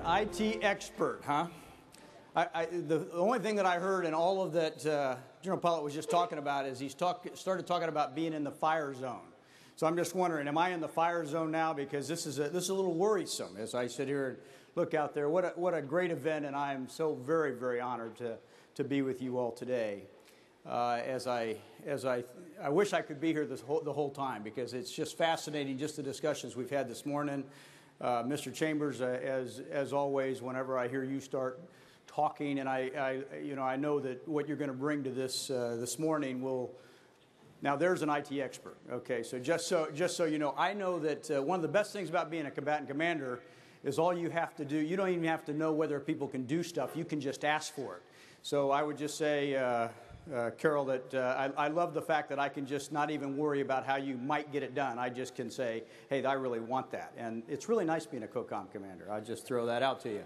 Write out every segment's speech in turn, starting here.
IT expert, huh? The only thing that I heard in all of that General Pilot was just talking about is started talking about being in the fire zone. So I'm just wondering, am I in the fire zone now? Because this is a little worrisome as I sit here and look out there. What a great event, and I am so very, very honored to be with you all today. I wish I could be here the whole time, because it's just fascinating, just the discussions we've had this morning. Mr. Chambers, as always, whenever I hear you start talking, and I know that what you're going to bring to this morning will. Now there's an IT expert. Okay, so just so you know, I know that one of the best things about being a combatant commander is all you have to do. You don't even have to know whether people can do stuff. You can just ask for it. So I would just say, Carol, that I love the fact that I can just not even worry about how you might get it done. I just can say, hey, I really want that. And it's really nice being a COCOM commander. I'll just throw that out to you.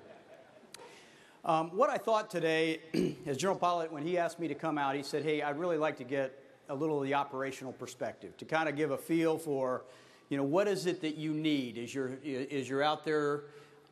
What I thought today, as General Pilot, when he asked me to come out, he said, hey, I'd really like to get a little of the operational perspective, to kind of give a feel for, what is it that you need as you're out there.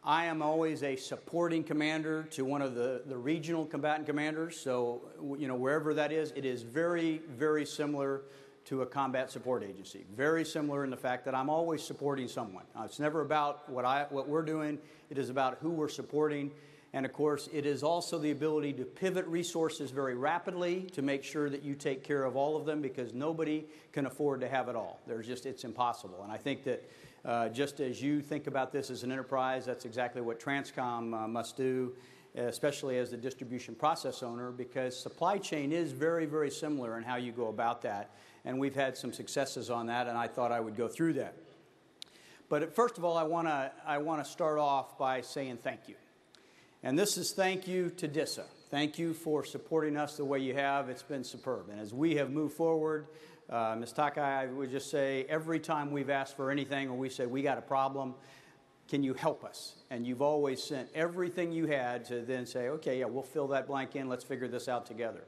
I am always a supporting commander to one of the regional combatant commanders. So, wherever that is, it is very, very similar to a combat support agency. Very similar in the fact that I'm always supporting someone. It's never about what we're doing. It is about who we're supporting. And of course, it is also the ability to pivot resources very rapidly to make sure that you take care of all of them, because nobody can afford to have it all. It's impossible. And I think that just as you think about this as an enterprise, that's exactly what TRANSCOM must do, especially as the distribution process owner, because supply chain is very, very similar in how you go about that. And we've had some successes on that, and I thought I would go through that. But first of all, I want to start off by saying thank you. And this is thank you to DISA. Thank you for supporting us the way you have. It's been superb. And as we have moved forward, Ms. Takai, I would just say every time we've asked for anything or we said we got a problem, can you help us? And you've always sent everything you had to then say, okay, yeah, we'll fill that blank in. Let's figure this out together.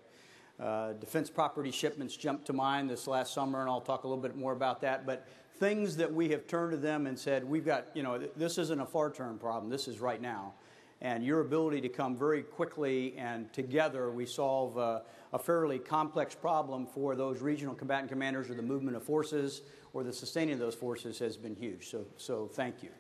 Defense property shipments jumped to mind this last summer, and I'll talk a little bit more about that. But things that we have turned to them and said, we've got, this isn't a far-term problem. This is right now. And your ability to come very quickly and together we solve a fairly complex problem for those regional combatant commanders, or the movement of forces or the sustaining of those forces has been huge. So thank you.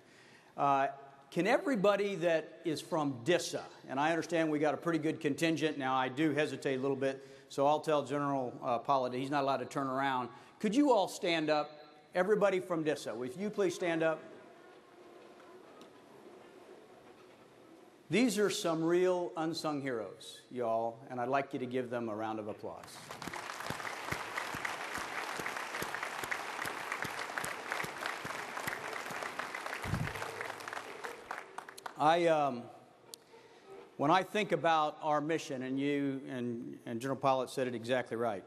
Can everybody that is from DISA, and I understand we got a pretty good contingent. Now I do hesitate a little bit, so I'll tell General Pollitt he's not allowed to turn around. Could you all stand up? Everybody from DISA, if you please stand up. These are some real unsung heroes, y'all, and I'd like you to give them a round of applause. When I think about our mission, and you and General Pollitt said it exactly right,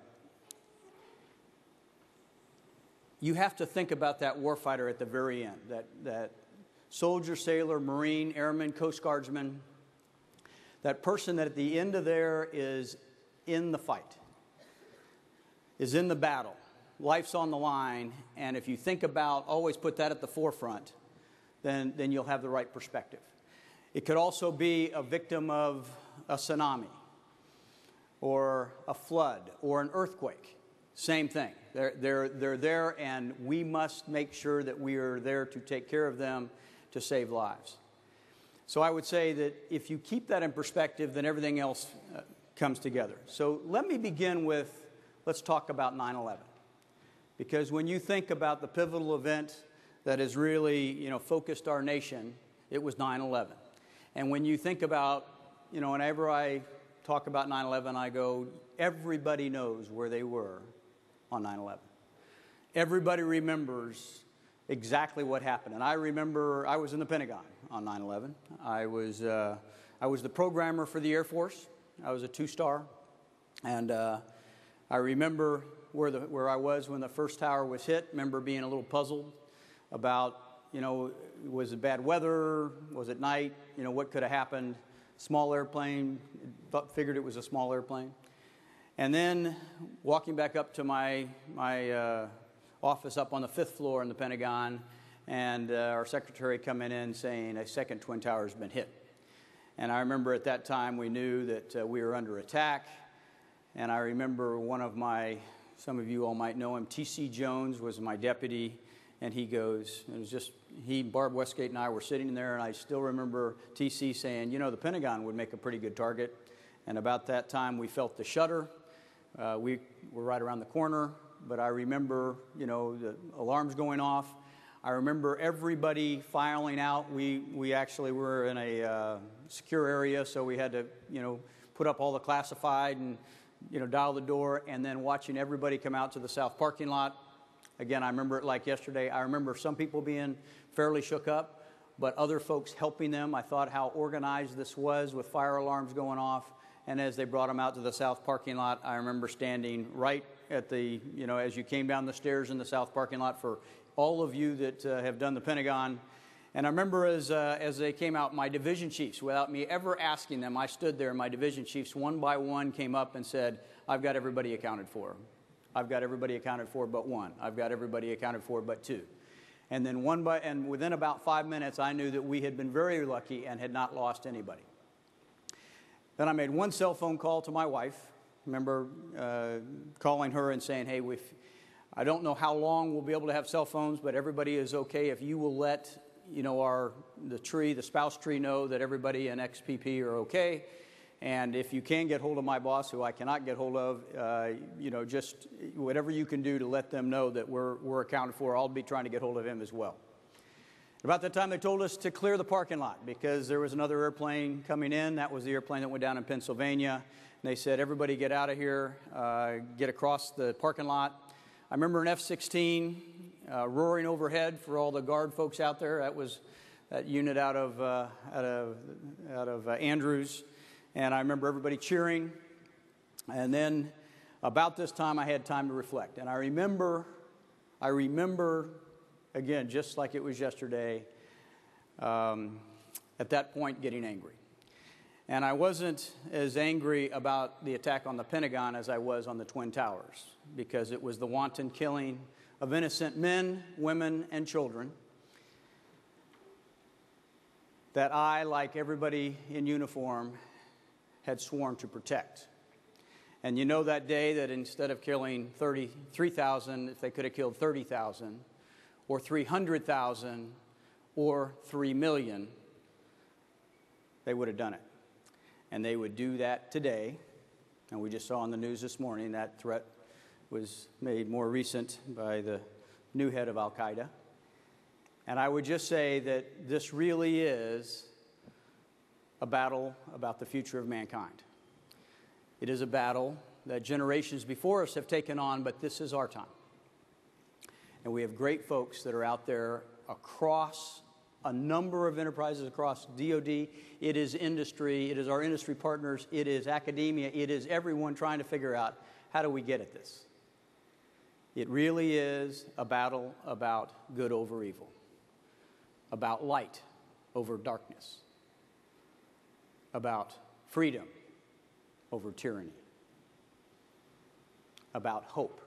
you have to think about that warfighter at the very end, that soldier, sailor, Marine, airman, Coast Guardsman, that person that at the end of there is in the fight, is in the battle, life's on the line, and if you think about, always put that at the forefront, then you'll have the right perspective. It could also be a victim of a tsunami, or a flood, or an earthquake. Same thing. They're there, and we must make sure that we are there to take care of them, to save lives. So I would say that if you keep that in perspective, then everything else comes together. So let me begin with, let's talk about 9/11. Because when you think about the pivotal event that has really, focused our nation, it was 9/11. And when you think about, whenever I talk about 9/11, I go, everybody knows where they were on 9/11. Everybody remembers exactly what happened. And I remember I was in the Pentagon on 9/11. I was the programmer for the Air Force. I was a 2-star. And I remember where I was when the first tower was hit. Remember being a little puzzled about, was it bad weather? Was it night? What could have happened? Small airplane. Figured it was a small airplane. And then walking back up to my office up on the 5th floor in the Pentagon, and our secretary coming in saying a second Twin Tower has been hit. And I remember at that time we knew that we were under attack. And I remember one of my, some of you all might know him, T.C. Jones was my deputy. And he goes, it was just, Barb Westgate and I were sitting there, and I still remember T.C. saying, you know, the Pentagon would make a pretty good target. And about that time, we felt the shudder. We were right around the corner, but I remember, you know, the alarms going off. I remember everybody filing out. We actually were in a secure area, so we had to, you know, put up all the classified and, you know, dial the door, and then watching everybody come out to the south parking lot. Again, I remember it like yesterday. I remember some people being fairly shook up, but other folks helping them. I thought how organized this was with fire alarms going off. And as they brought them out to the south parking lot, I remember standing right at the, you know, as you came down the stairs in the south parking lot for all of you that have done the Pentagon. And I remember as they came out, my division chiefs, without me ever asking them, I stood there and my division chiefs one by one came up and said, I've got everybody accounted for. I've got everybody accounted for but one. I've got everybody accounted for but two. And then and within about 5 minutes, I knew that we had been very lucky and had not lost anybody. Then I made one cell phone call to my wife. I remember calling her and saying, hey, I don't know how long we'll be able to have cell phones, but everybody is okay if you will let, you know, the spouse tree know that everybody in XPP are okay. And if you can get hold of my boss, who I cannot get hold of, you know, just whatever you can do to let them know that we're accounted for, I'll be trying to get hold of him as well. About that time, they told us to clear the parking lot because there was another airplane coming in. That was the airplane that went down in Pennsylvania. And they said, everybody get out of here, get across the parking lot. I remember an F-16 roaring overhead for all the guard folks out there. That was that unit out of Andrews. And I remember everybody cheering. And then about this time, I had time to reflect. And I remember, again, just like it was yesterday, at that point, getting angry. And I wasn't as angry about the attack on the Pentagon as I was on the Twin Towers, because it was the wanton killing of innocent men, women, and children that I, like everybody in uniform, had sworn to protect. And you know that day that instead of killing 33,000, if they could have killed 30,000, or 300,000, or 3 million, they would have done it. And they would do that today. And we just saw on the news this morning that threat was made more recent by the new head of Al-Qaeda. And I would just say that this really is a battle about the future of mankind. It is a battle that generations before us have taken on, but this is our time. And we have great folks that are out there across a number of enterprises, across DOD. It is industry, it is our industry partners, it is academia, it is everyone trying to figure out how do we get at this. It really is a battle about good over evil, about light over darkness, about freedom over tyranny, about hope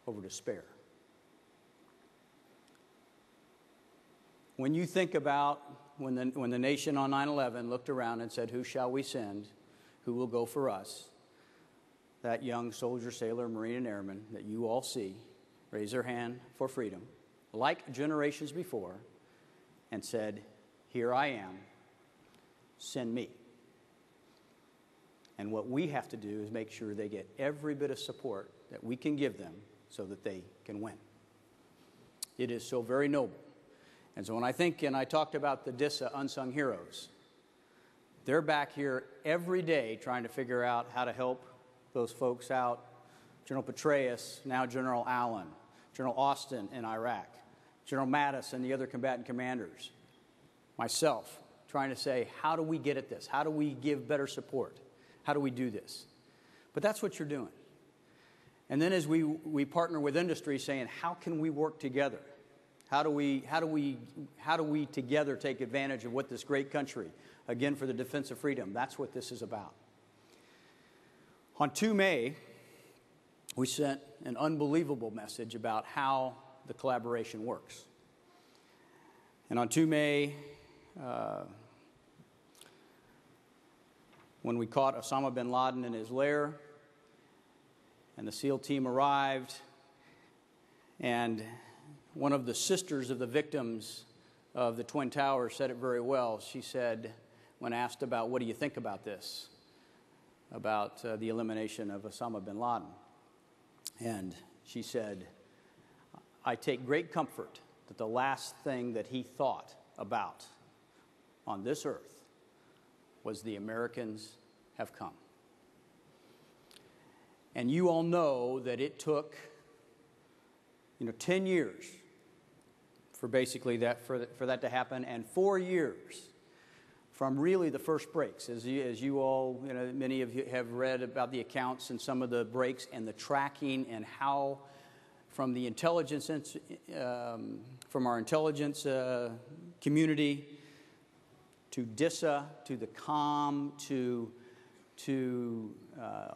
over despair. When you think about when the nation on 9/11 looked around and said, who shall we send? Who will go for us? That young soldier, sailor, Marine, and airman that you all see raise their hand for freedom, like generations before, and said, here I am, send me. And what we have to do is make sure they get every bit of support that we can give them so that they can win. It is so very noble. And so when I think, and I talked about the DISA unsung heroes, they're back here every day trying to figure out how to help those folks out. General Petraeus, now General Allen, General Austin in Iraq, General Mattis and the other combatant commanders, myself, trying to say, how do we get at this? How do we give better support? How do we do this? But that's what you're doing. And then as we partner with industry saying, how can we work together? How do we together take advantage of what this great country, again, for the defense of freedom, that's what this is about. On 2 May, we sent an unbelievable message about how the collaboration works. And on 2 May, when we caught Osama bin Laden in his lair, and the SEAL team arrived, and one of the sisters of the victims of the Twin Towers said it very well. She said, when asked about, what do you think about this, about the elimination of Osama bin Laden? And she said, I take great comfort that the last thing that he thought about on this earth was the Americans have come. And you all know that it took 10 years for basically for that to happen, and 4 years from really the first breaks. As you all, many of you have read about the accounts and some of the breaks and the tracking and how from the intelligence, from our intelligence community to DISA, to the COM, to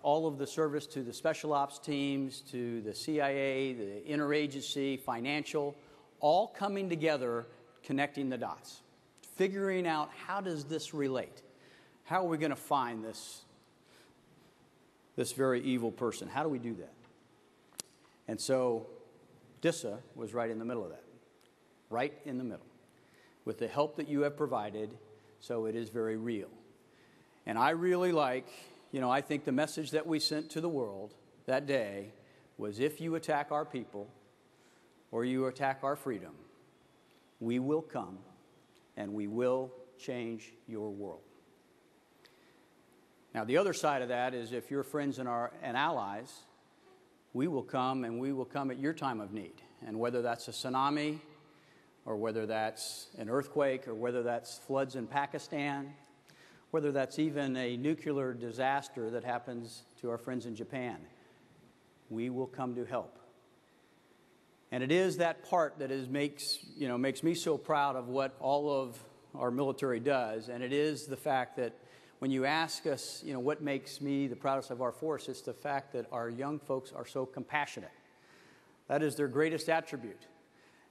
all of the service, to the special ops teams, to the CIA, the interagency, financial, all coming together, connecting the dots, figuring out how does this relate? How are we going to find this very evil person? How do we do that? And so DISA was right in the middle of that, right in the middle, with the help that you have provided, so it is very real. And I really I think the message that we sent to the world that day was, if you attack our people or you attack our freedom, we will come and we will change your world. Now, the other side of that is, if you're friends and allies, we will come, and we will come at your time of need. And whether that's a tsunami, or whether that's an earthquake, or whether that's floods in Pakistan, whether that's even a nuclear disaster that happens to our friends in Japan, we will come to help. And it is that part that makes me so proud of what all of our military does. And it is the fact that when you ask us, what makes me the proudest of our force, it's the fact that our young folks are so compassionate. That is their greatest attribute.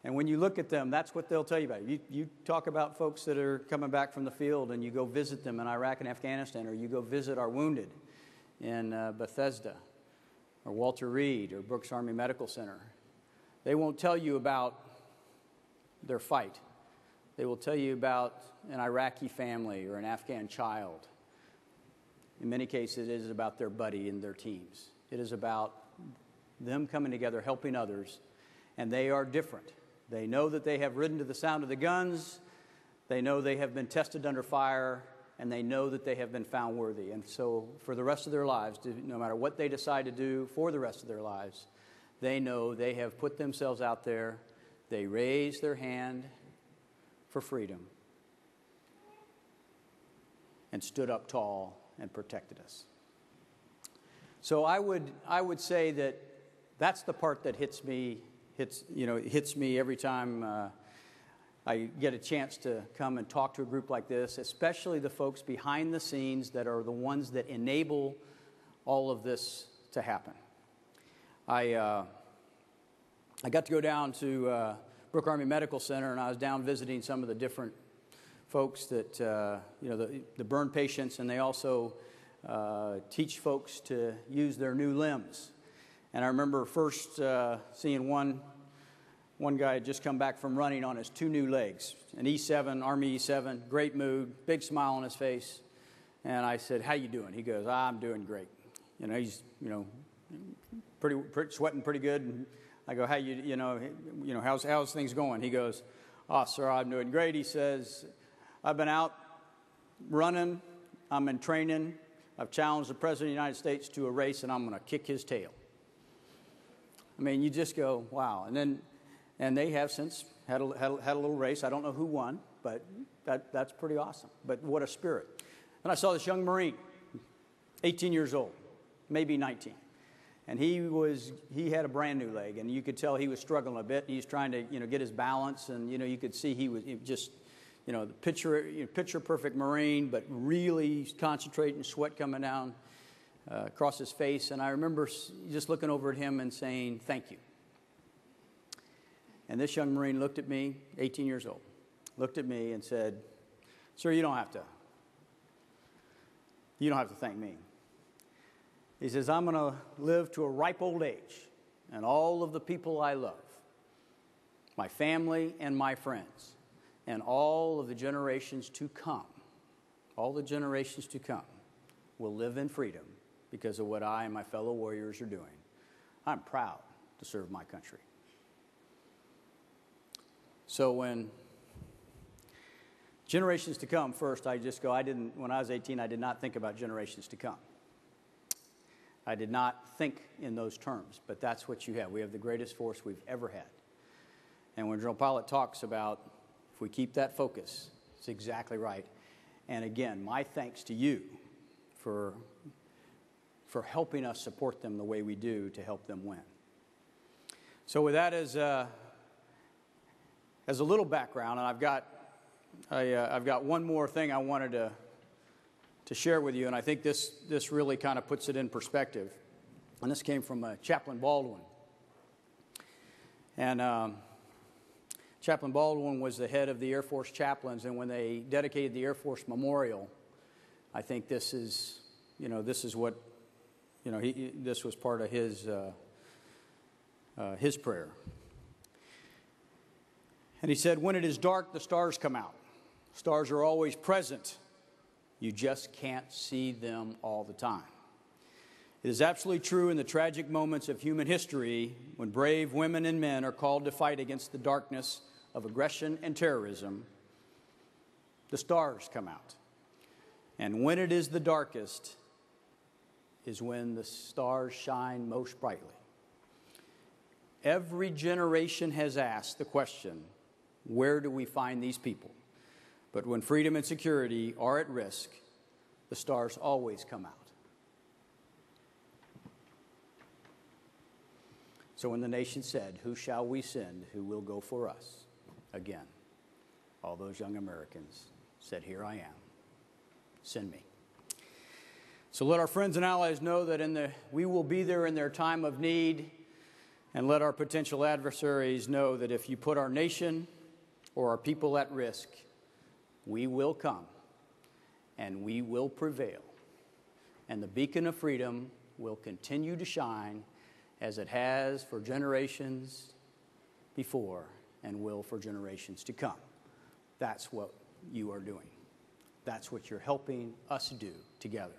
And when you look at them, that's what they'll tell you about. You talk about folks that are coming back from the field, and you go visit them in Iraq and Afghanistan, or you go visit our wounded in Bethesda, or Walter Reed, or Brooks Army Medical Center. They won't tell you about their fight. They will tell you about an Iraqi family or an Afghan child. In many cases, it is about their buddy and their teams. It is about them coming together, helping others, and they are different. They know that they have ridden to the sound of the guns. They know they have been tested under fire, and they know that they have been found worthy. And so for the rest of their lives, no matter what they decide to do for the rest of their lives, they know they have put themselves out there. They raised their hand for freedom and stood up tall and protected us. So I would say that that's the part that hits me every time I get a chance to come and talk to a group like this, especially the folks behind the scenes that are the ones that enable all of this to happen. I got to go down to Brooks Army Medical Center, and I was down visiting some of the different folks that, the burn patients, and they also teach folks to use their new limbs. And I remember first seeing one guy had just come back from running on his two new legs, an E7, Army E7, great mood, big smile on his face. And I said, "How you doing?" He goes, "I'm doing great." He's pretty sweating pretty good. And I go, how's things going? He goes, "Oh, sir, I'm doing great." He says, "I've been out running, I'm in training, I've challenged the President of the United States to a race, and I'm going to kick his tail." I mean, you just go, wow. And they have since had a little race. I don't know who won, but that's pretty awesome. But what a spirit. And I saw this young Marine, 18 years old, maybe 19. And he had a brand new leg, and you could tell he was struggling a bit. He's trying to, get his balance, and, you could see he was just, the picture perfect Marine, but really concentrating, sweat coming down across his face. And I remember just looking over at him and saying, "Thank you." And this young Marine looked at me, 18 years old, looked at me and said, "Sir, you don't have to You don't have to thank me. He says, I'm going to live to a ripe old age, and all of the people I love, my family and my friends, and all of the generations to come, all the generations to come, will live in freedom because of what I and my fellow warriors are doing. I'm proud to serve my country. So when generations to come, first, when I was 18, I did not think about generations to come. I did not think in those terms, but that's what you have. We have the greatest force we've ever had. And when General Pilot talks about if we keep that focus, it's exactly right. And again, my thanks to you for helping us support them the way we do to help them win. So with that as a little background, and I've got one more thing I wanted to share with you, and I think this really kind of puts it in perspective. And this came from Chaplain Baldwin. And Chaplain Baldwin was the head of the Air Force chaplains, and when they dedicated the Air Force Memorial, I think this is what, this was part of his prayer. And he said, when it is dark, the stars come out. Stars are always present. You just can't see them all the time. It is absolutely true in the tragic moments of human history when brave women and men are called to fight against the darkness of aggression and terrorism, the stars come out. And when it is the darkest is when the stars shine most brightly. Every generation has asked the question, where do we find these people? But when freedom and security are at risk, the stars always come out. So when the nation said, who shall we send? Who will go for us? Again, all those young Americans said, here I am. Send me. So let our friends and allies know that we will be there in their time of need, and let our potential adversaries know that if you put our nation or our people at risk, we will come and we will prevail. And the beacon of freedom will continue to shine as it has for generations before and will for generations to come. That's what you are doing. That's what you're helping us do together.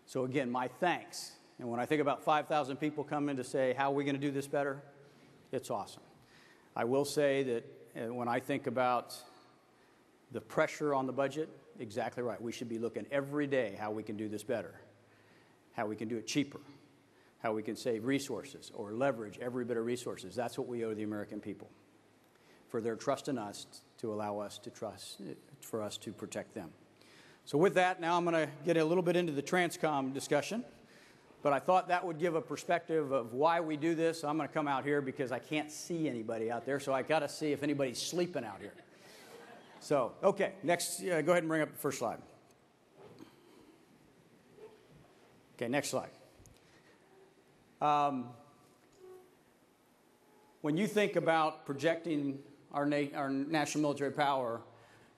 So again, my thanks. And when I think about 5,000 people coming to say, how are we going to do this better? It's awesome. I will say that when I think about the pressure on the budget, exactly right. We should be looking every day how we can do this better, how we can do it cheaper, how we can save resources or leverage every bit of resources. That's what we owe the American people, for their trust in us to allow us to trust, for us to protect them. So with that, now I'm going to get a little bit into the TRANSCOM discussion, but I thought that would give a perspective of why we do this. I'm going to come out here because I can't see anybody out there, so I got to see if anybody's sleeping out here. So, okay, next, go ahead and bring up the first slide. Okay, next slide. When you think about projecting our national military power,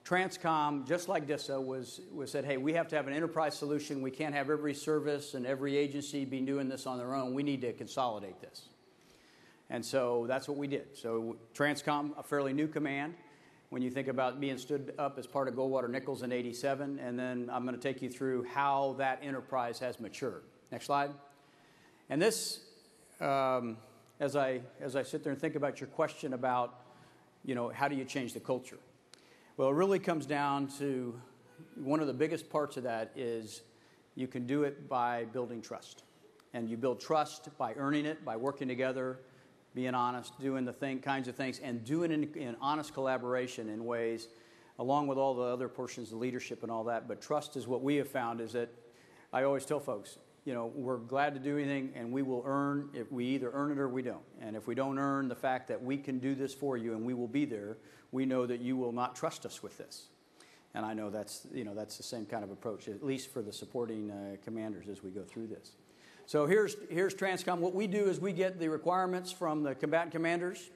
TRANSCOM, just like DISA, was said, hey, we have to have an enterprise solution. We can't have every service and every agency be doing this on their own. We need to consolidate this. And so that's what we did. So TRANSCOM, a fairly new command, when you think about being stood up as part of Goldwater Nichols in '87, and then I'm going to take you through how that enterprise has matured. Next slide. And this, as I sit there and think about your question about, how do you change the culture? Well, it really comes down to one of the biggest parts of that is you can do it by building trust. And you build trust by earning it, by working together, being honest, doing the kinds of things, and doing it in honest collaboration in ways, along with all the other portions of leadership and all that. But trust is what we have found is that I always tell folks, we're glad to do anything, and we will earn it. We either earn it or we don't. And if we don't earn the fact that we can do this for you and we will be there, we know that you will not trust us with this. And I know that's the same kind of approach, at least for the supporting commanders as we go through this. So here's TRANSCOM. What we do is we get the requirements from the combatant commanders.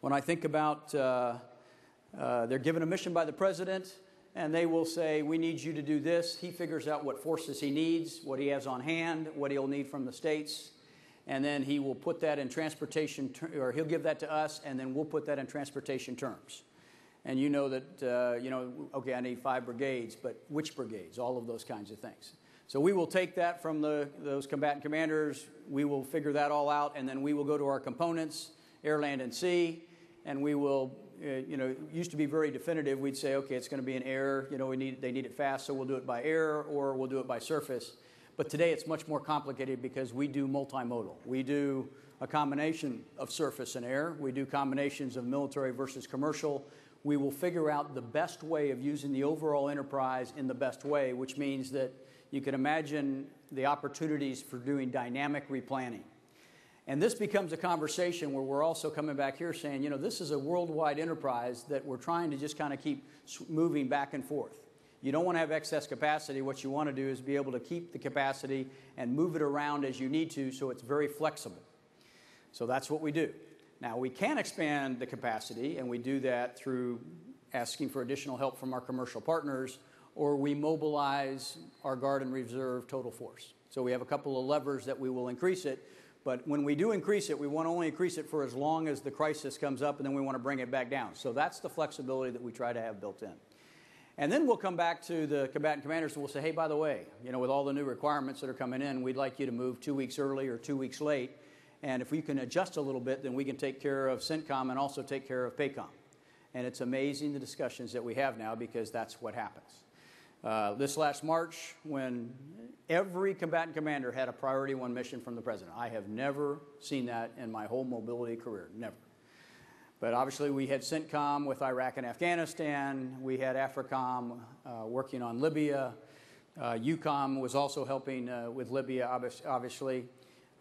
When I think about they're given a mission by the president, and they will say, we need you to do this. He figures out what forces he needs, what he has on hand, what he'll need from the states, and then he will put that in transportation, or he'll give that to us, and then we'll put that in transportation terms. And you know that, okay, I need 5 brigades, but which brigades? All of those kinds of things. So we will take that from those combatant commanders, we will figure that all out, and then we will go to our components, air, land, and sea, and we will, it used to be very definitive. We'd say, okay, it's going to be in air, they need it fast, so we'll do it by air, or we'll do it by surface. But today it's much more complicated because we do multimodal. We do a combination of surface and air. We do combinations of military versus commercial. We will figure out the best way of using the overall enterprise in the best way, which means that you can imagine the opportunities for doing dynamic replanning. And this becomes a conversation where we're also coming back here saying, this is a worldwide enterprise that we're trying to just kind of keep moving back and forth. You don't want to have excess capacity. What you want to do is be able to keep the capacity and move it around as you need to, so it's very flexible. So that's what we do. Now, we can expand the capacity, and we do that through asking for additional help from our commercial partners, or we mobilize our Guard and Reserve total force. So we have a couple of levers that we will increase it, but when we do increase it, we want to only increase it for as long as the crisis comes up, and then we want to bring it back down. So that's the flexibility that we try to have built in. And then we'll come back to the combatant commanders and we'll say, hey, by the way, with all the new requirements that are coming in, we'd like you to move 2 weeks early or 2 weeks late. And if we can adjust a little bit, then we can take care of CENTCOM and also take care of PACOM. And it's amazing the discussions that we have now because that's what happens. This last March, when every combatant commander had a priority 1 mission from the president, I have never seen that in my whole mobility career, never. But obviously we had CENTCOM with Iraq and Afghanistan. We had AFRICOM working on Libya. EUCOM was also helping with Libya, obviously.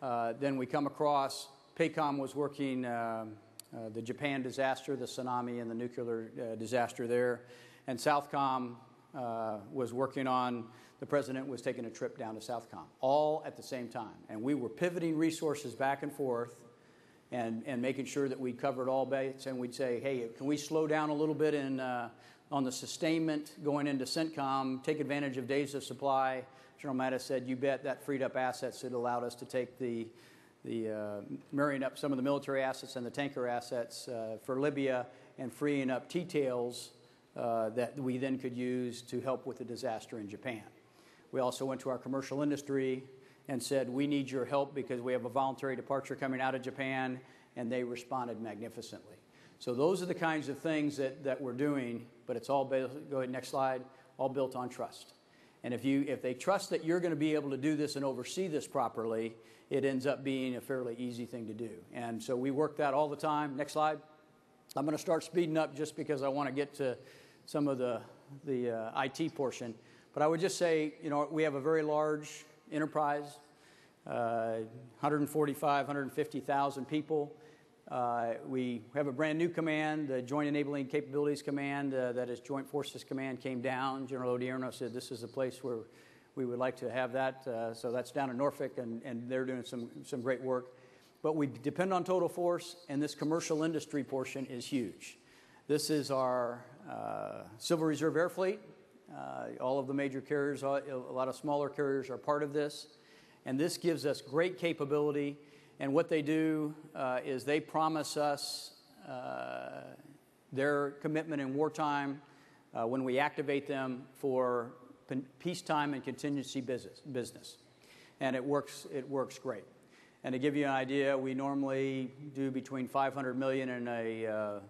Then we come across, PACOM was working the Japan disaster, the tsunami and the nuclear disaster there. And SOUTHCOM was working on, the president was taking a trip down to SOUTHCOM, all at the same time. And we were pivoting resources back and forth and making sure that we covered all bases, and we'd say, hey, can we slow down a little bit on the sustainment going into CENTCOM, take advantage of days of supply? General Mattis said, you bet, that freed up assets. It allowed us to take marrying up some of the military assets and the tanker assets for Libya and freeing up T-tails that we then could use to help with the disaster in Japan. We also went to our commercial industry and said, we need your help because we have a voluntary departure coming out of Japan, and they responded magnificently. So those are the kinds of things that we're doing, but it's all, go ahead, next slide, all built on trust. And if they trust that you're going to be able to do this and oversee this properly, it ends up being a fairly easy thing to do. And so we work that all the time. Next slide. I'm going to start speeding up just because I want to get to some of the IT portion. But I would just say, we have a very large enterprise, 145, 150,000 people. We have a brand new command, the Joint Enabling Capabilities Command, that is Joint Forces Command, came down. General Odierno said this is a place where we would like to have that. So that's down in Norfolk, and they're doing some great work. But we depend on total force, and this commercial industry portion is huge. This is our Civil Reserve Air Fleet. All of the major carriers, a lot of smaller carriers are part of this. And this gives us great capability. And what they do is they promise us their commitment in wartime when we activate them for peacetime and contingency business. And it works great. And to give you an idea, we normally do between $500 million and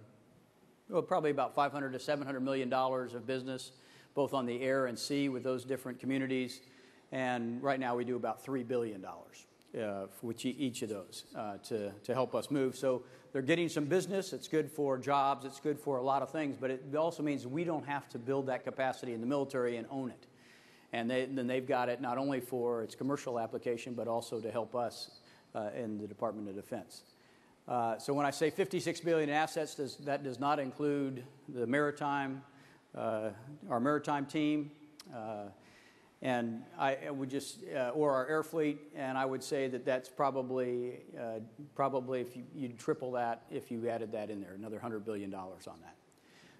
probably about $500 to $700 million of business, both on the air and sea with those different communities. And right now we do about $3 billion with each of those to help us move. So they're getting some business. It's good for jobs. It's good for a lot of things. But it also means we don't have to build that capacity in the military and own it. And then they've got it not only for its commercial application, but also to help us in the Department of Defense. So when I say $56 billion in assets, that does not include the maritime, our maritime team, and I would just, or our air fleet, and I would say that's probably if you'd triple that if you added that in there, another $100 billion on that.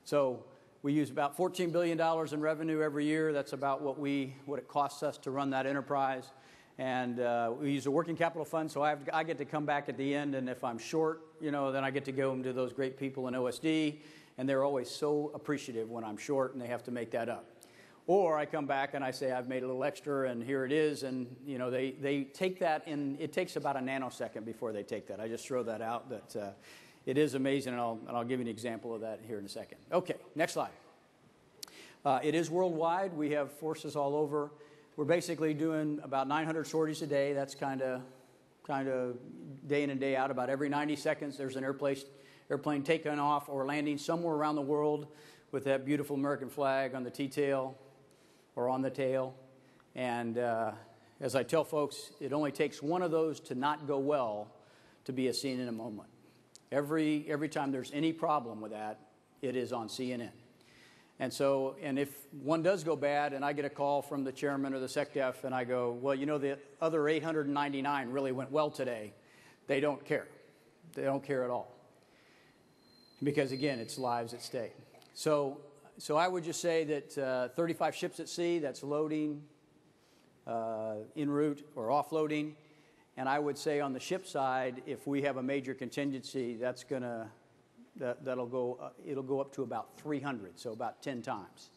So We use about $14 billion in revenue every year. That's about what it costs us to run that enterprise. And we use a working capital fund, so I get to come back at the end, and if I'm short, then I get to go to those great people in OSD, and they're always so appreciative when I'm short, and they have to make that up. Or I come back and I say, I've made a little extra, and here it is, and they take that in. It takes about a nanosecond before they take that. I just throw that out. That it is amazing, and I'll give you an example of that here in a second. Okay, next slide. It is worldwide. We have forces all over. We're basically doing about 900 sorties a day. That's kind of day in and day out. About every 90 seconds, there's an airplane taking off or landing somewhere around the world with that beautiful American flag on the T-tail or on the tail. And as I tell folks, it only takes one of those to not go well to be a scene in a moment. Every time there's any problem with that, it is on CNN. And if one does go bad and I get a call from the chairman or the SecDef and I go, well, the other 899 really went well today, they don't care. They don't care at all. Because, again, it's lives at stake. So I would just say that 35 ships at sea, that's loading, en route, or offloading. And I would say on the ship side, if we have a major contingency, it'll go up to about 300, so about 10 times.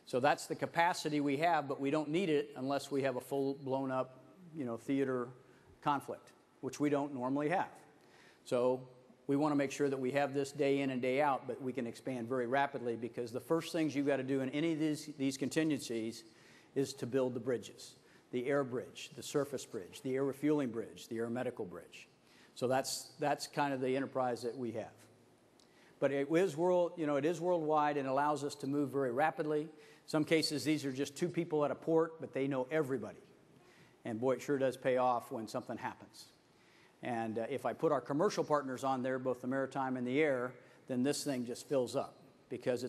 So that's the capacity we have, but we don't need it unless we have a full blown up, theater conflict, which we don't normally have. So we want to make sure that we have this day in and day out, but we can expand very rapidly, because the first things you've got to do in any of these contingencies is to build the bridges, the air bridge, the surface bridge, the air refueling bridge, the air medical bridge. So that's kind of the enterprise that we have. But it is worldwide, and allows us to move very rapidly. Some cases, these are just two people at a port, but they know everybody. And boy, it sure does pay off when something happens. And if I put our commercial partners on there, both the maritime and the air, then this thing just fills up, because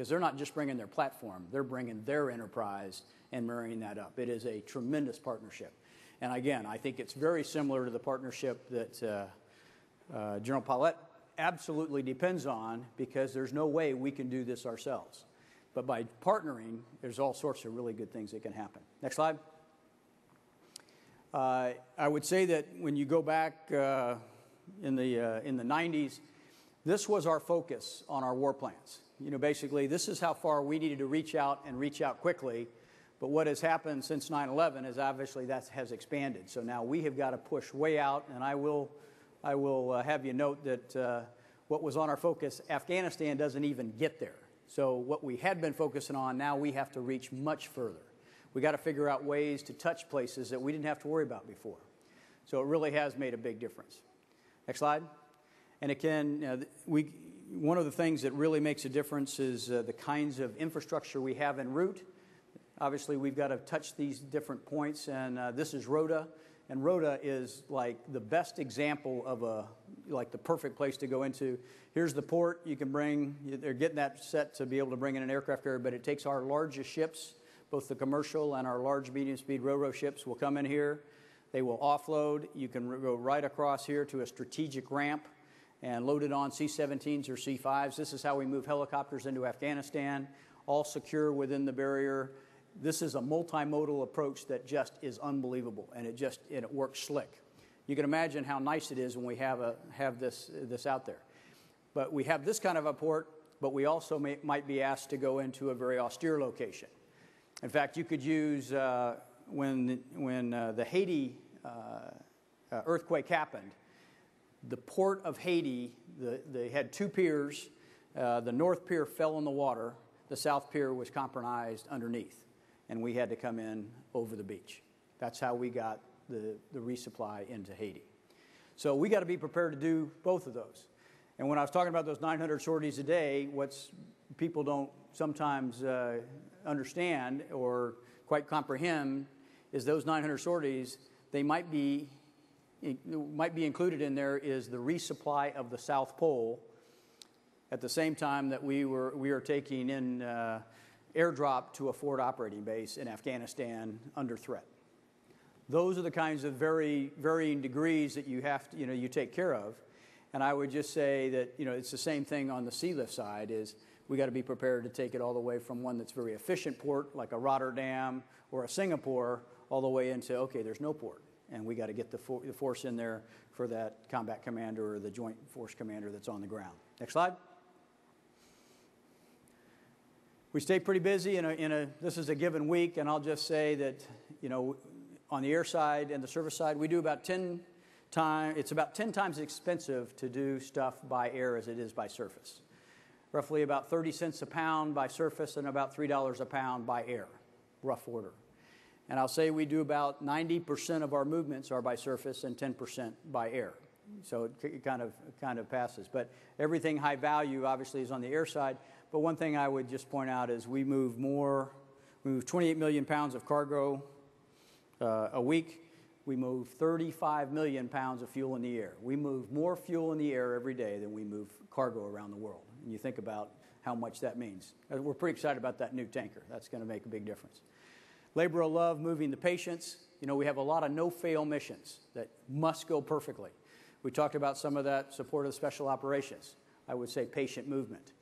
they're not just bringing their platform, they're bringing their enterprise and marrying that up. It is a tremendous partnership. And again, I think it's very similar to the partnership that General Paulette absolutely depends on, because there's no way we can do this ourselves. But by partnering, there's all sorts of really good things that can happen. Next slide. I would say that when you go back in the 90s, this was our focus on our war plans. Basically, this is how far we needed to reach out, and reach out quickly. But what has happened since 9/11 is obviously that has expanded. So now we have got to push way out, and I will have you note that what was on our focus, Afghanistan doesn't even get there. So what we had been focusing on, now we have to reach much further. We got to figure out ways to touch places that we didn't have to worry about before. So it really has made a big difference. Next slide. And again, one of the things that really makes a difference is the kinds of infrastructure we have en route. Obviously, we've got to touch these different points, and this is Rota. And Rota is like the best example of the perfect place to go into. Here's the port. They're getting that set to be able to bring in an aircraft carrier, but it takes our largest ships, both the commercial and our large medium-speed ro-ro ships will come in here. They will offload. You can go right across here to a strategic ramp and load it on C-17s or C-5s. This is how we move helicopters into Afghanistan, all secure within the barrier. This is a multimodal approach that just is unbelievable, and it works slick. You can imagine how nice it is when we have this out there. But we have this kind of a port, but we also might be asked to go into a very austere location. In fact, you could use when the Haiti earthquake happened, the port of Haiti, they had two piers. The north pier fell in the water. The south pier was compromised underneath, and we had to come in over the beach. That's how we got the resupply into Haiti. So we got to be prepared to do both of those. And when I was talking about those 900 sorties a day, people don't sometimes understand or quite comprehend is those 900 sorties, they might be included in there is the resupply of the South Pole at the same time that we are taking in airdrop to a forward operating base in Afghanistan under threat. Those are the kinds of varying degrees that you have to, you take care of. And I would just say that, it's the same thing on the sea lift side is we got to be prepared to take it all the way from one that's very efficient port, like a Rotterdam or a Singapore, all the way into, okay, there's no port. And we got to get the force in there for that combat commander or the joint force commander that's on the ground. Next slide. We stay pretty busy this is a given week, and I'll just say that, on the air side and the surface side, we do about 10 times, it's about 10 times as expensive to do stuff by air as it is by surface. Roughly about 30 cents a pound by surface and about $3 a pound by air, rough order. And I'll say we do about 90% of our movements are by surface and 10% by air. So it kind of passes. But everything high value obviously is on the air side. But one thing I would just point out is we move 28 million pounds of cargo a week. We move 35 million pounds of fuel in the air. We move more fuel in the air every day than we move cargo around the world. And you think about how much that means. We're pretty excited about that new tanker. That's going to make a big difference. Labor of love, moving the patients. We have a lot of no-fail missions that must go perfectly. We talked about some of that, support of special operations. I would say patient movement.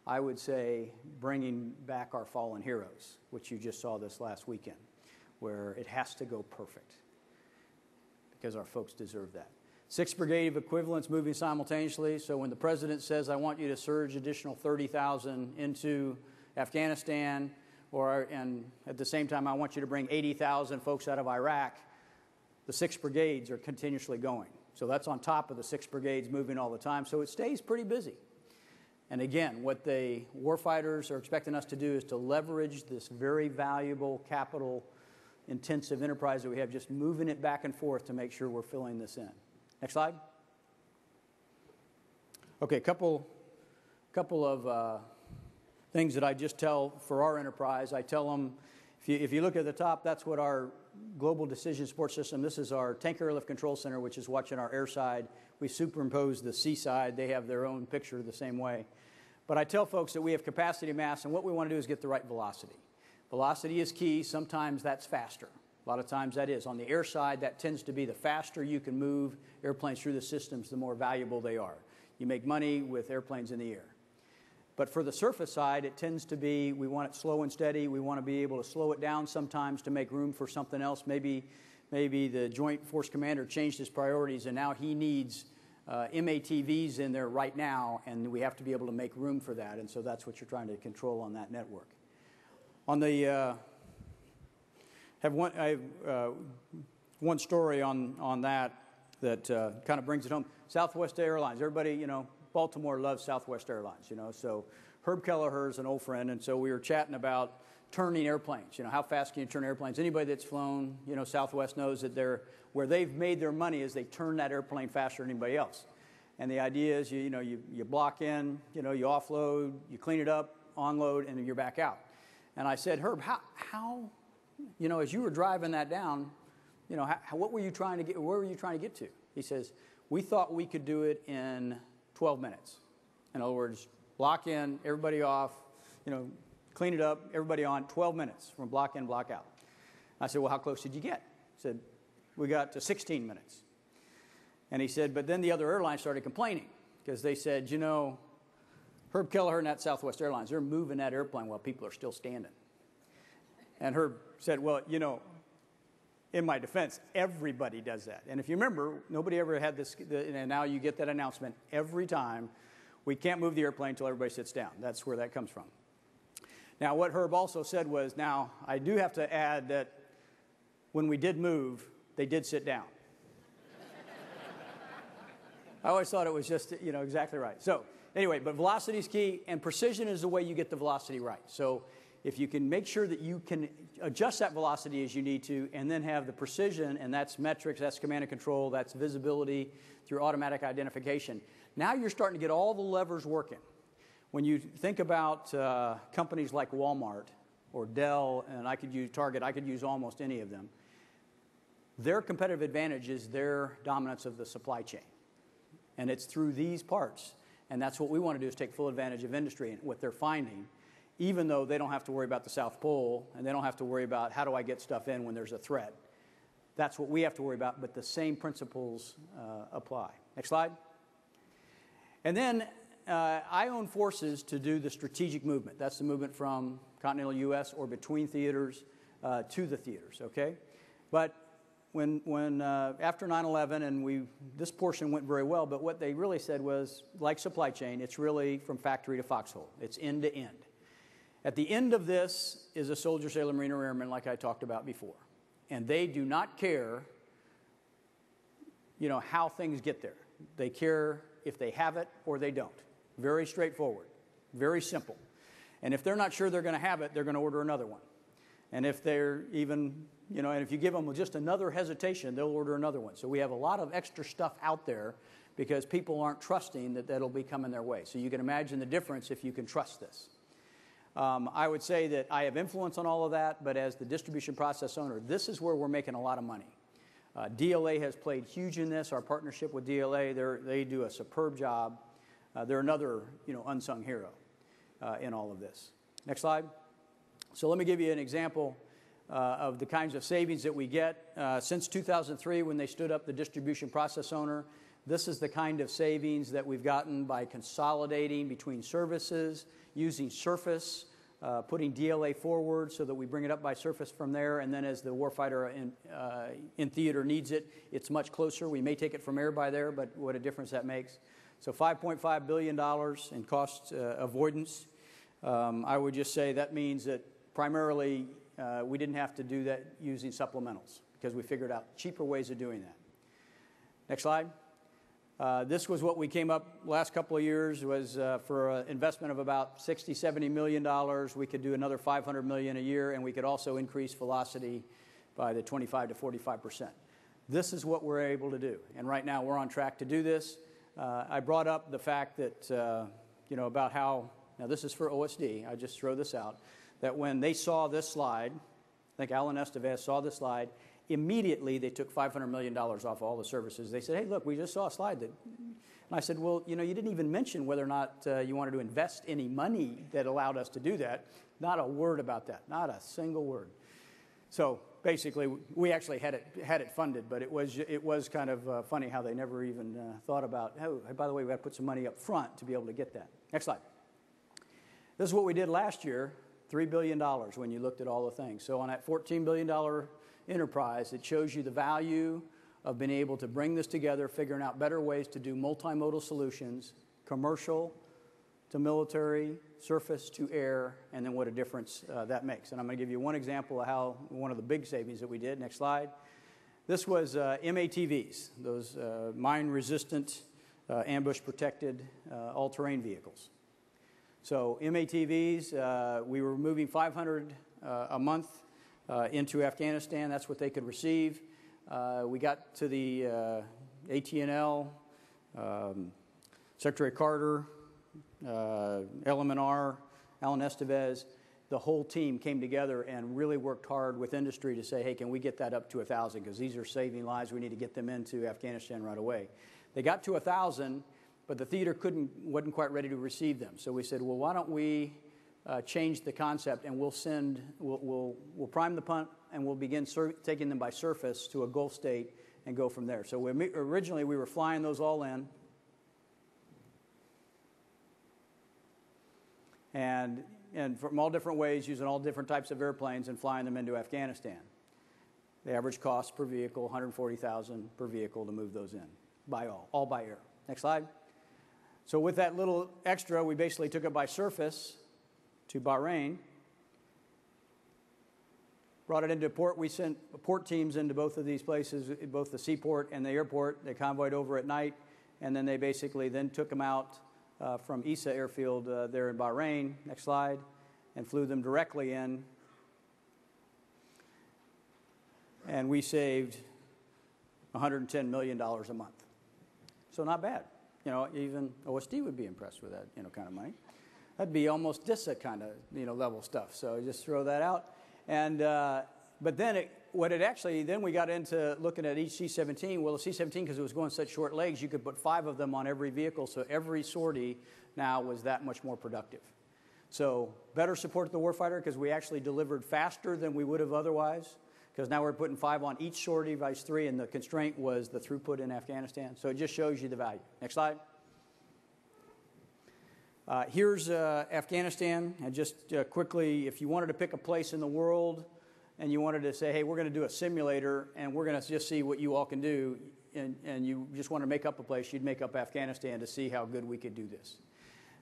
I would say bringing back our fallen heroes, which you just saw this last weekend, where it has to go perfect because our folks deserve that. 6th Brigade of equivalents moving simultaneously. So when the president says, I want you to surge additional 30,000 into Afghanistan, and at the same time, I want you to bring 80,000 folks out of Iraq, the 6 brigades are continuously going. So that's on top of the 6 brigades moving all the time. So it stays pretty busy. And again, what the warfighters are expecting us to do is to leverage this very valuable capital-intensive enterprise that we have, just moving it back and forth to make sure we're filling this in. Next slide. Okay, couple of things that I just tell for our enterprise. I tell them, if you look at the top, that's what our global decision support system, this is our tank airlift control center, which is watching our air side. We superimpose the sea side. They have their own picture the same way. But I tell folks that we have capacity mass, and what we want to do is get the right velocity. Velocity is key. Sometimes that's faster. A lot of times that is. On the air side, that tends to be the faster you can move airplanes through the systems, the more valuable they are. You make money with airplanes in the air. But for the surface side, it tends to be, we want it slow and steady. We want to be able to slow it down sometimes to make room for something else. Maybe the Joint Force Commander changed his priorities, and now he needs MATVs in there right now, and we have to be able to make room for that. And so that's what you're trying to control on that network. On the I have one story on that kind of brings it home. Southwest Airlines. Everybody, Baltimore loves Southwest Airlines, So Herb Kelleher's an old friend, and so we were chatting about turning airplanes. How fast can you turn airplanes? Anybody that's flown, Southwest knows that where they've made their money is they turn that airplane faster than anybody else. And the idea is, you block in, you offload, you clean it up, onload, and then you're back out. And I said, Herb, how as you were driving that down, what were you trying to get? Where were you trying to get to? He says, we thought we could do it in 12 minutes. In other words, block in, everybody off, clean it up, everybody on, 12 minutes from block in, block out. I said, well, how close did you get? He said, we got to 16 minutes. And he said, but then the other airlines started complaining because they said, Herb Kelleher and that Southwest Airlines, they're moving that airplane while people are still standing. And Herb said, well, in my defense, everybody does that. And if you remember, nobody ever had this, and now you get that announcement every time, we can't move the airplane until everybody sits down. That's where that comes from. Now, what Herb also said was, now, I do have to add that when we did move, they did sit down. I always thought it was just, exactly right. So, anyway, but velocity is key, and precision is the way you get the velocity right. So, if you can make sure that you can adjust that velocity as you need to, and then have the precision, and that's metrics, that's command and control, that's visibility through automatic identification. Now you're starting to get all the levers working. When you think about companies like Walmart or Dell, and I could use Target, I could use almost any of them, their competitive advantage is their dominance of the supply chain. And it's through these parts. And that's what we want to do, is take full advantage of industry and what they're finding, even though they don't have to worry about the South Pole, and they don't have to worry about how do I get stuff in when there's a threat. That's what we have to worry about, but the same principles apply. Next slide. And then I own forces to do the strategic movement. That's the movement from continental U.S. or between theaters to the theaters, okay? But when after 9/11, and this portion went very well, but what they really said was, like supply chain, it's really from factory to foxhole. It's end to end. At the end of this is a soldier, sailor, marine, or airman, like I talked about before. And they do not care, you know, how things get there. They care if they have it or they don't. Very straightforward, very simple. And if they're not sure they're going to have it, they're going to order another one. And if they're even, you know, and if you give them just another hesitation, they'll order another one. So we have a lot of extra stuff out there because people aren't trusting that that'll be coming their way. So you can imagine the difference if you can trust this. I would say that I have influence on all of that, but as the distribution process owner, this is where we're making a lot of money. DLA has played huge in this. Our partnership with DLA, they do a superb job. They're another, you know, unsung hero in all of this. Next slide. So let me give you an example of the kinds of savings that we get. Since 2003, when they stood up the distribution process owner, this is the kind of savings that we've gotten by consolidating between services, using surface, putting DLA forward so that we bring it up by surface from there, and then as the warfighter in theater needs it, it's much closer. We may take it from air by there, but what a difference that makes. So $5.5 billion in cost avoidance. I would just say that means that primarily we didn't have to do that using supplementals because we figured out cheaper ways of doing that. Next slide. This was what we came up last couple of years was for an investment of about $60–70 million. We could do another $500 million a year, and we could also increase velocity by the 25 to 45%. This is what we're able to do, and right now we're on track to do this. I brought up the fact that, you know, about how, now this is for OSD, I just throw this out, that when they saw this slide, I think Alan Estevez saw this slide, immediately they took $500 million off all the services. They said, hey, look, we just saw a slide that, and I said, well, you know, you didn't even mention whether or not you wanted to invest any money that allowed us to do that. Not a word about that, not a single word. So basically, we actually had it funded, but it was kind of funny how they never even thought about, oh, by the way, we got to put some money up front to be able to get that. Next slide. This is what we did last year, $3 billion when you looked at all the things. So on that $14 billion enterprise, it shows you the value of being able to bring this together, figuring out better ways to do multimodal solutions, commercial to military, surface to air, and then what a difference that makes. And I'm going to give you one example of how one of the big savings that we did. Next slide. This was MATVs, those mine-resistant, ambush-protected all-terrain vehicles. So MATVs, we were moving 500 a month into Afghanistan. That's what they could receive. We got to the AT&L, Secretary Carter, LMNR, Alan Estevez. The whole team came together and really worked hard with industry to say, hey, can we get that up to 1,000? Because these are saving lives. We need to get them into Afghanistan right away. They got to 1,000, but the theater wasn't quite ready to receive them. So we said, well, why don't we change the concept, and we'll prime the pump, and we'll begin taking them by surface to a Gulf state and go from there. So originally we were flying those all in, and from all different ways, using all different types of airplanes and flying them into Afghanistan. The average cost per vehicle, $140,000 per vehicle to move those in, all by air. Next slide. So with that little extra, we basically took it by surface to Bahrain, brought it into port. We sent port teams into both of these places, both the seaport and the airport. They convoyed over at night, and then they basically then took them out from DISA airfield there in Bahrain, next slide, and flew them directly in. And we saved $110 million a month. So not bad. You know, even OSD would be impressed with that, you know, kind of money. That'd be almost DISA kind of, you know, level stuff. So just throw that out. And but then then we got into looking at each C-17. Well, the C-17, because it was going such short legs, you could put 5 of them on every vehicle. So every sortie now was that much more productive. So better support the warfighter because we actually delivered faster than we would have otherwise. Because now we're putting 5 on each sortie, vice 3, and the constraint was the throughput in Afghanistan. So it just shows you the value. Next slide. Here's Afghanistan, and just quickly, if you wanted to pick a place in the world and you wanted to say, hey, we're going to do a simulator and we're going to just see what you all can do, and you just want to make up a place, you'd make up Afghanistan to see how good we could do this.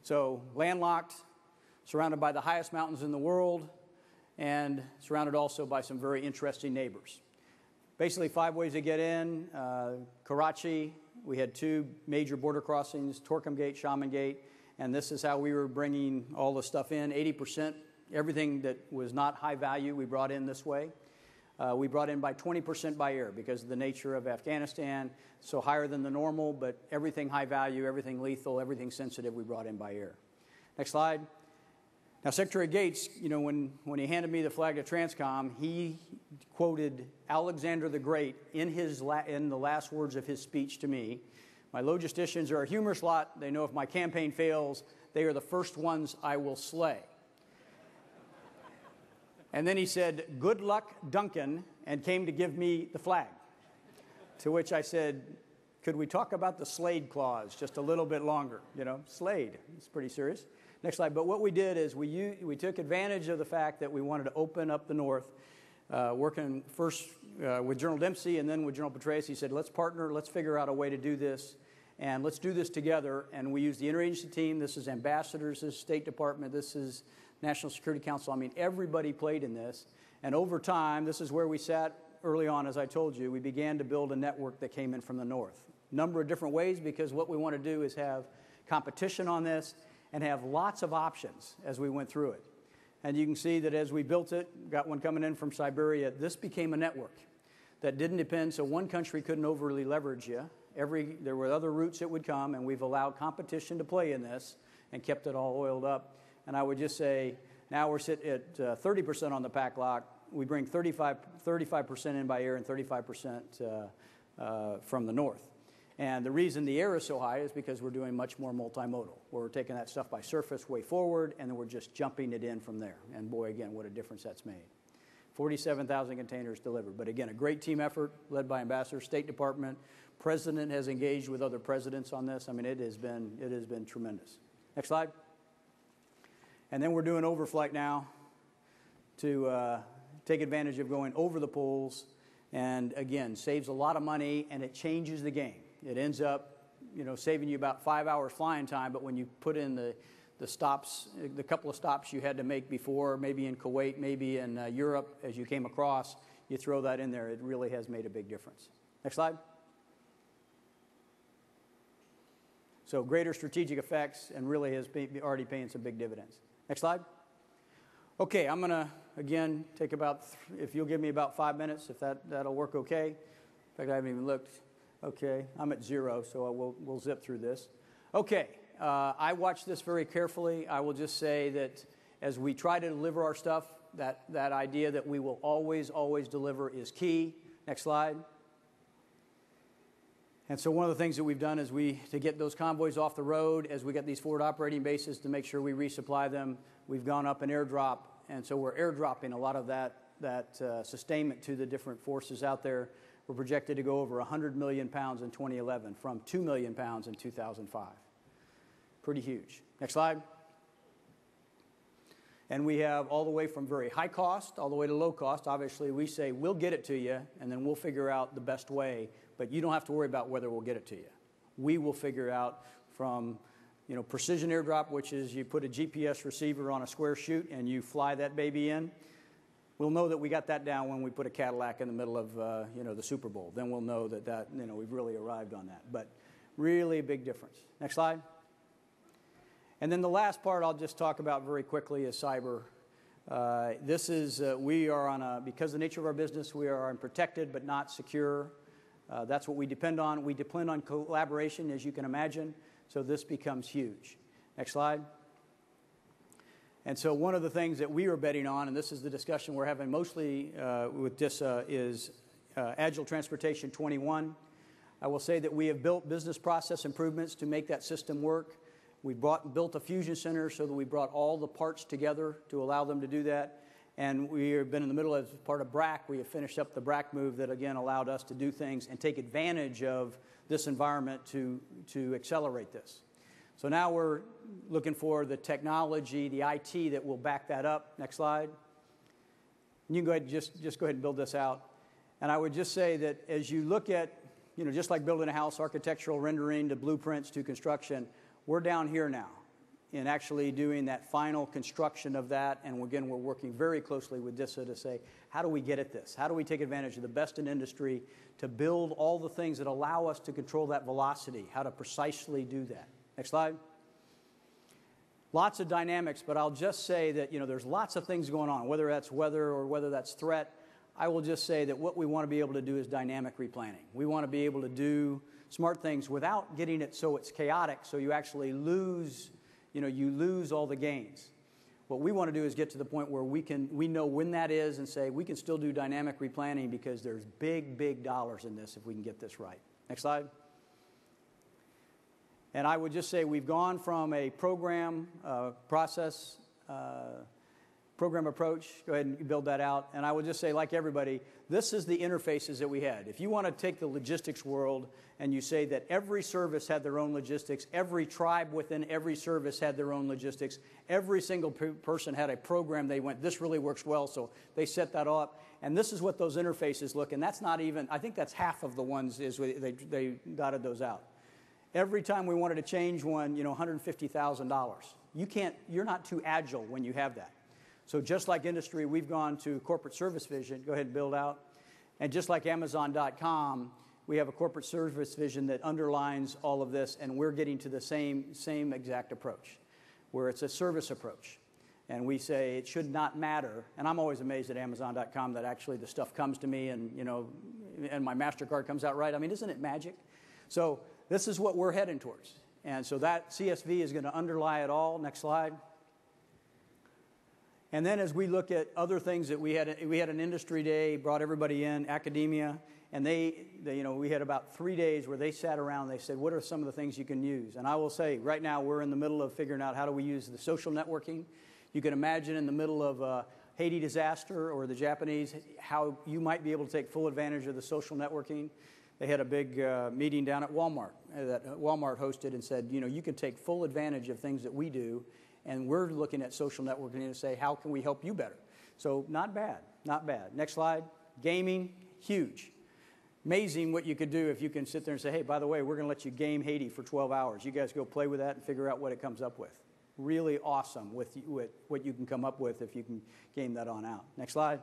So landlocked, surrounded by the highest mountains in the world, and surrounded also by some very interesting neighbors. Basically 5 ways to get in. Karachi, we had 2 major border crossings, Torkham Gate, Shaman Gate, and this is how we were bringing all the stuff in. 80%, everything that was not high value, we brought in this way. We brought in by 20% by air because of the nature of Afghanistan, so higher than the normal, but everything high value, everything lethal, everything sensitive, we brought in by air. Next slide. Now, Secretary Gates, you know, when he handed me the flag to TRANSCOM, he quoted Alexander the Great in the last words of his speech to me. My logisticians are a humorous lot. They know if my campaign fails, they are the first ones I will slay. And then he said, good luck, Duncan, and came to give me the flag. To which I said, could we talk about the Slade clause just a little bit longer? You know, Slade, it's pretty serious. Next slide. But what we did is we took advantage of the fact that we wanted to open up the North, working first with General Dempsey and then with General Petraeus. He said, let's partner, let's figure out a way to do this, and let's do this together. And we used the interagency team. This is ambassadors, this is State Department, this is National Security Council. I mean, everybody played in this. And over time, this is where we sat early on, as I told you. We began to build a network that came in from the North. Number of different ways, because what we want to do is have competition on this and have lots of options as we went through it. And you can see that as we built it, got one coming in from Siberia, this became a network that didn't depend, so one country couldn't overly leverage you. There were other routes that would come, and we've allowed competition to play in this and kept it all oiled up. And I would just say, now we're sitting at 30% on the pack lock. We bring 35% in by air and 35% from the north. And the reason the air is so high is because we're doing much more multimodal. We're taking that stuff by surface way forward, and then we're just jumping it in from there. And boy, again, what a difference that's made. 47,000 containers delivered. But again, a great team effort led by ambassadors, State Department. President has engaged with other presidents on this. I mean, it has been tremendous. Next slide. And then we're doing overflight now to take advantage of going over the poles, and again, saves a lot of money, and it changes the game. It ends up, you know, saving you about 5 hours flying time, but when you put in the stops, the couple of stops you had to make before, maybe in Kuwait, maybe in Europe, as you came across, you throw that in there. It really has made a big difference. Next slide. So greater strategic effects, and really has already paying some big dividends. Next slide. Okay, I'm going to, again, take about, if you'll give me about 5 minutes, if that'll work okay. In fact, I haven't even looked. Okay, I'm at 0, so we'll zip through this. Okay, I watched this very carefully. I will just say that as we try to deliver our stuff, that idea that we will always, always deliver is key. Next slide. And so one of the things that we've done is to get those convoys off the road, as we get these forward operating bases to make sure we resupply them, we've gone up an airdrop, and so we're airdropping a lot of that sustainment to the different forces out there. We're projected to go over 100 million pounds in 2011 from 2 million pounds in 2005. Pretty huge. Next slide. And we have all the way from very high cost all the way to low cost. Obviously, we say we'll get it to you, and then we'll figure out the best way, but you don't have to worry about whether we'll get it to you. We will figure out from, you know, precision airdrop, which is you put a GPS receiver on a square chute and you fly that baby in. We'll know that we got that down when we put a Cadillac in the middle of, you know, the Super Bowl. Then we'll know that, you know, we've really arrived on that. But really a big difference. Next slide. And then the last part I'll just talk about very quickly is cyber. This is, we are on because of the nature of our business, we are on protected but not secure. That's what we depend on. We depend on collaboration, as you can imagine. So this becomes huge. Next slide. And so one of the things that we are betting on, and this is the discussion we're having mostly with DISA, is Agile Transportation 21. I will say that we have built business process improvements to make that system work. We built a fusion center so that we brought all the parts together to allow them to do that. And we have been in the middle, as part of BRAC, we have finished up the BRAC move that, again, allowed us to do things and take advantage of this environment to accelerate this. So now we're looking for the technology, the IT that will back that up. Next slide. You can go ahead and just go ahead and build this out. And I would just say that as you look at, just like building a house, architectural rendering to blueprints to construction, we're down here now in actually doing that final construction of that. And again, we're working very closely with DISA to say, how do we get at this? How do we take advantage of the best in industry to build all the things that allow us to control that velocity, how to precisely do that? Next slide. Lots of dynamics, but I'll just say that, there's lots of things going on, whether that's weather or whether that's threat. I will just say that what we want to be able to do is dynamic replanning. We want to be able to do smart things without getting it so it's chaotic, so you actually lose, you lose all the gains. What we want to do is get to the point where we know when that is and say we can still do dynamic replanning because there's big, big dollars in this if we can get this right. Next slide. And I would just say we've gone from a program program approach. Go ahead and build that out. And I would just say, like everybody, this is the interfaces that we had. If you want to take the logistics world and you say that every service had their own logistics, every tribe within every service had their own logistics, every single person had a program they went, this really works well, so they set that up. And this is what those interfaces look, and that's not even, I think that's half of the ones is they dotted those out. Every time we wanted to change one, $150,000. You're not too agile when you have that. So just like industry, we've gone to corporate service vision. Go ahead and build out. And just like Amazon.com, we have a corporate service vision that underlines all of this, and we're getting to the same exact approach, where it's a service approach. And we say it should not matter. And I'm always amazed at Amazon.com that actually the stuff comes to me and, and my MasterCard comes out right. I mean, isn't it magic? So this is what we're heading towards. And so that CSV is going to underlie it all. Next slide. And then as we look at other things that we had an industry day, brought everybody in, academia, and we had about 3 days where they sat around and they said, what are some of the things you can use? And I will say, right now we're in the middle of figuring out how do we use the social networking. You can imagine in the middle of Haiti disaster or the Japanese, how you might be able to take full advantage of the social networking. They had a big meeting down at Walmart that Walmart hosted and said, you can take full advantage of things that we do. And we're looking at social networking to say, how can we help you better? So not bad, not bad. Next slide. Gaming, huge. Amazing what you could do if you can sit there and say, hey, by the way, we're going to let you game Haiti for 12 hours. You guys go play with that and figure out what it comes up with. Really awesome with what you can come up with if you can game that on out. Next slide.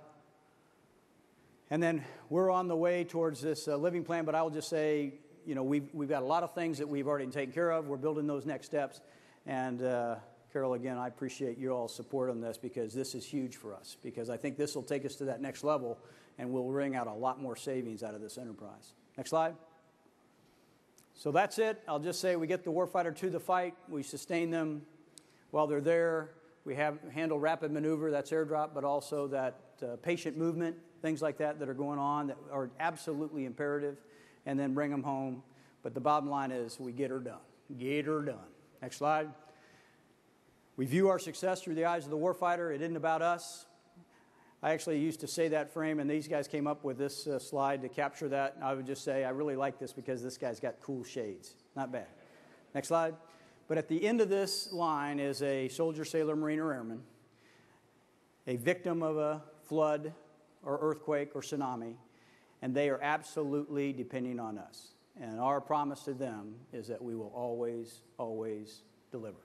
And then we're on the way towards this living plan, but I will just say, we've got a lot of things that we've already taken care of. We're building those next steps. And Carol, again, I appreciate your all's support on this because this is huge for us, because I think this will take us to that next level and we'll wring out a lot more savings out of this enterprise. Next slide. So that's it. I'll just say we get the warfighter to the fight. We sustain them while they're there. We handle rapid maneuver, that's airdrop, but also that patient movement, things like that are going on that are absolutely imperative, and then bring them home. But the bottom line is we get her done. Get her done. Next slide. We view our success through the eyes of the warfighter. It isn't about us. I actually used to say that frame, and these guys came up with this slide to capture that. And I would just say I really like this because this guy's got cool shades. Not bad. Next slide. But at the end of this line is a soldier, sailor, marine, or airman, a victim of a flood or earthquake or tsunami, and they are absolutely depending on us. And our promise to them is that we will always, always deliver.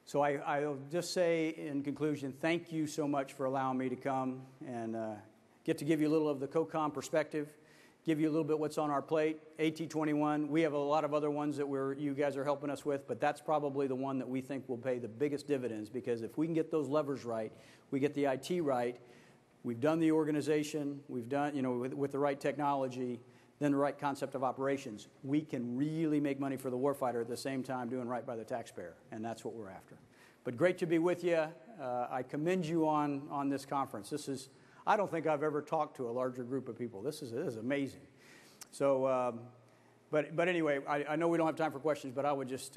So I'll just say in conclusion, thank you so much for allowing me to come and get to give you a little of the COCOM perspective, give you a little bit what's on our plate. AT-21, we have a lot of other ones that you guys are helping us with, but that's probably the one that we think will pay the biggest dividends, because if we can get those levers right, we get the IT right, we've done the organization, we've done, with the right technology, then the right concept of operations, we can really make money for the warfighter at the same time doing right by the taxpayer, and that's what we're after. But great to be with you. I commend you on this conference. I don't think I've ever talked to a larger group of people. This is amazing. So, but anyway, I know we don't have time for questions, but I would just